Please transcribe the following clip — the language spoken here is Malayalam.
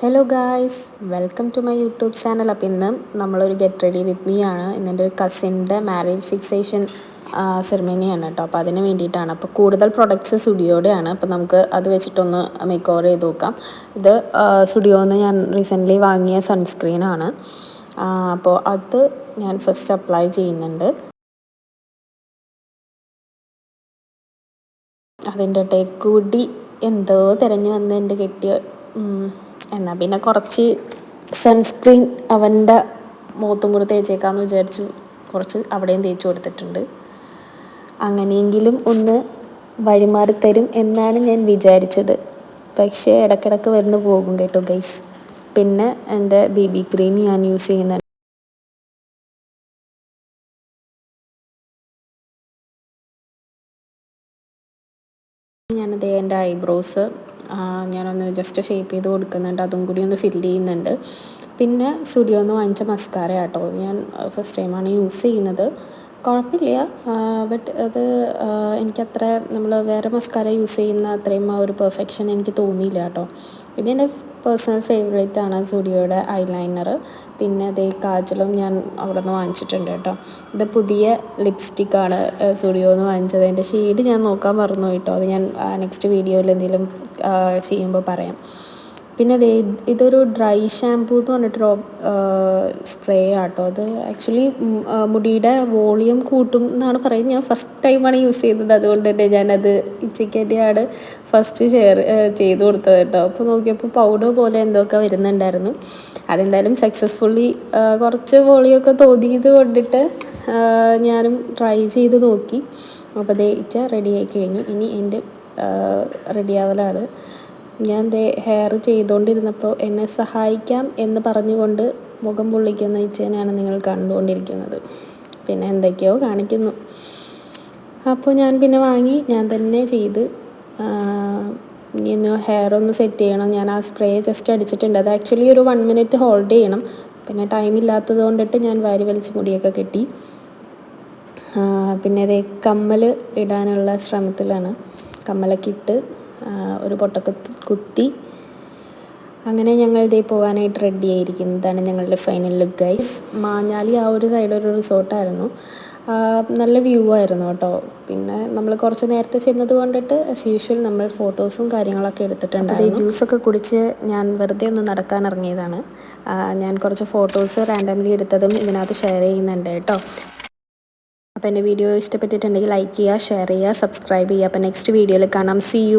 Hello guys, welcome to my YouTube channel. അപ്പോൾ ഇന്ന് നമ്മളൊരു ഗെറ്റ് റെഡി വിത്ത് മീ ആണ്. ഇന്നെൻ്റെ ഒരു കസിൻ്റെ മാരേജ് ഫിക്സേഷൻ സെറിമണിയാണ് കേട്ടോ. അപ്പോൾ അതിന് വേണ്ടിയിട്ടാണ്. അപ്പോൾ കൂടുതൽ പ്രൊഡക്ട്സ് സ്റ്റുഡിയോയുടെയാണ്. അപ്പോൾ നമുക്ക് അത് വെച്ചിട്ടൊന്ന് മേക്ക് ഓവർ ചെയ്ത് നോക്കാം. ഇത് സ്റ്റുഡിയോന്ന് ഞാൻ റീസെൻ്റ്ലി വാങ്ങിയ സൺസ്ക്രീനാണ്. അപ്പോൾ അത് ഞാൻ ഫസ്റ്റ് അപ്ലൈ ചെയ്യുന്നുണ്ട്. അതിൻ്റെ കൂടി എന്തോ തിരഞ്ഞു വന്ന് എൻ്റെ കെട്ടിയ എന്നാൽ പിന്നെ കുറച്ച് സൺസ്ക്രീൻ അവൻ്റെ മുഖത്തും കൂടി തേച്ചേക്കാമെന്ന് വിചാരിച്ചു. കുറച്ച് അവിടെയും തേച്ച് കൊടുത്തിട്ടുണ്ട്. അങ്ങനെയെങ്കിലും ഒന്ന് വഴിമാറിത്തരും എന്നാണ് ഞാൻ വിചാരിച്ചത്. പക്ഷേ ഇടയ്ക്കിടയ്ക്ക് വന്ന് പോകും കേട്ടോ ഗൈസ്. പിന്നെ എൻ്റെ BB ക്രീം ഞാൻ യൂസ് ചെയ്യുന്നുണ്ട്. ഞാനത് എൻ്റെ ഐബ്രോസ് ഞാനൊന്ന് ജസ്റ്റ് ഷേപ്പ് ചെയ്ത് കൊടുക്കുന്നുണ്ട്. അതും കൂടി ഒന്ന് ഫില്ല് ചെയ്യുന്നുണ്ട്. പിന്നെ സ്റ്റുഡിയോന്ന് വാങ്ങിച്ച മസ്കാര കേട്ടോ. ഞാൻ ഫസ്റ്റ് ടൈമാണ് യൂസ് ചെയ്യുന്നത്. കുഴപ്പമില്ല, ബട്ട് അത് എനിക്കത്ര നമ്മൾ വേറെ മസ്കാര യൂസ് ചെയ്യുന്ന അത്രയും ആ ഒരു പെർഫെക്ഷൻ എനിക്ക് തോന്നിയില്ല കേട്ടോ. പിന്നെ എൻ്റെ പേഴ്സണൽ ഫേവറേറ്റ് ആണ് സ്റ്റുഡിയോയുടെ ഐലൈനർ. പിന്നെ അതേ കാജലും ഞാൻ അവിടെ നിന്ന് വാങ്ങിച്ചിട്ടുണ്ട് കേട്ടോ. ഇത് പുതിയ ലിപ്സ്റ്റിക്കാണ് സ്റ്റുഡിയോന്ന് വാങ്ങിച്ചത്. അതിൻ്റെ ഷെയ്ഡ് ഞാൻ നോക്കാൻ മറന്നു കേട്ടോ. അത് ഞാൻ നെക്സ്റ്റ് വീഡിയോയിൽ എന്തെങ്കിലും ചെയ്യുമ്പോൾ പറയാം. പിന്നെ ഇതൊരു ഡ്രൈ ഷാമ്പൂ എന്ന് പറഞ്ഞിട്ടൊരു സ്പ്രേ ആട്ടോ. അത് ആക്ച്വലി മുടിയുടെ വോളിയം കൂട്ടും എന്നാണ് പറയുന്നത്. ഞാൻ ഫസ്റ്റ് ടൈമാണ് യൂസ് ചെയ്യുന്നത്. അതുകൊണ്ട് തന്നെ ഞാനത് ഇച്ചയ്ക്ക് തന്നെയാണ് ഫസ്റ്റ് ഷെയർ ചെയ്ത് കൊടുത്തത് കേട്ടോ. അപ്പോൾ നോക്കിയപ്പോൾ പൗഡർ പോലെ എന്തൊക്കെ വരുന്നുണ്ടായിരുന്നു. അതെന്തായാലും സക്സസ്ഫുള്ളി കുറച്ച് വോളിയമൊക്കെ തോന്നിയത് കൊണ്ടിട്ട് ഞാനും ട്രൈ ചെയ്ത് നോക്കി. അപ്പോൾ ഇച്ച റെഡി ആയി കഴിഞ്ഞു. ഇനി എൻ്റെ റെഡിയാവലാണ്. ഞാൻ ഹെയർ ചെയ്തുകൊണ്ടിരുന്നപ്പോൾ എന്നെ സഹായിക്കാം എന്ന് പറഞ്ഞുകൊണ്ട് മുഖം പൊള്ളിക്കുന്ന ഇച്ചേനെയാണ് നിങ്ങൾ കണ്ടുകൊണ്ടിരിക്കുന്നത്. പിന്നെ എന്തൊക്കെയോ കാണിക്കുന്നു. അപ്പോൾ ഞാൻ പിന്നെ വാങ്ങി ഞാൻ തന്നെ ചെയ്ത്. ഇനി ഒന്ന് ഹെയർ ഒന്ന് സെറ്റ് ചെയ്യണം. ഞാൻ ആ സ്പ്രേ ജസ്റ്റ് അടിച്ചിട്ടുണ്ട്. അത് ആക്ച്വലി ഒരു 1 മിനിറ്റ് ഹോൾഡ് ചെയ്യണം. പിന്നെ ടൈം ഇല്ലാത്തത് കൊണ്ടിട്ട് ഞാൻ വാരി വലിച്ച് മുടിയൊക്കെ കെട്ടി. പിന്നെ കമ്മൽ ഇടാനുള്ള ശ്രമത്തിലാണ്. കമ്മലൊക്കെ ഇട്ട് ഒരു പൊട്ടൊക്കെ കുത്തി അങ്ങനെ ഞങ്ങൾ പോകാനായിട്ട് റെഡി ആയിരിക്കുന്നതാണ് ഞങ്ങളുടെ ഫൈനൽ ലുക്ക് ഗൈസ്. മാഞ്ഞാലി ആ ഒരു സൈഡ് ഒരു റിസോർട്ടായിരുന്നു. നല്ല വ്യൂ ആയിരുന്നു കേട്ടോ. പിന്നെ നമ്മൾ കുറച്ച് നേരത്തെ ചെന്നത് കൊണ്ടിട്ട് ആസ് യൂഷ്വൽ നമ്മൾ ഫോട്ടോസും കാര്യങ്ങളൊക്കെ എടുത്തിട്ടുണ്ട്. അത് ജ്യൂസൊക്കെ കുടിച്ച് ഞാൻ വെറുതെ ഒന്ന് നടക്കാൻ ഇറങ്ങിയതാണ്. ഞാൻ കുറച്ച് ഫോട്ടോസ് റാൻഡംലി എടുത്തതും ഇതിനകത്ത് ഷെയർ ചെയ്യുന്നുണ്ട് കേട്ടോ. അപ്പോൾ എൻ്റെ വീഡിയോ ഇഷ്ടപ്പെട്ടിട്ടുണ്ടെങ്കിൽ ലൈക്ക് ചെയ്യുക, ഷെയർ ചെയ്യുക, സബ്സ്ക്രൈബ് ചെയ്യുക. അപ്പോൾ നെക്സ്റ്റ് വീഡിയോയിൽ കാണാം. See U.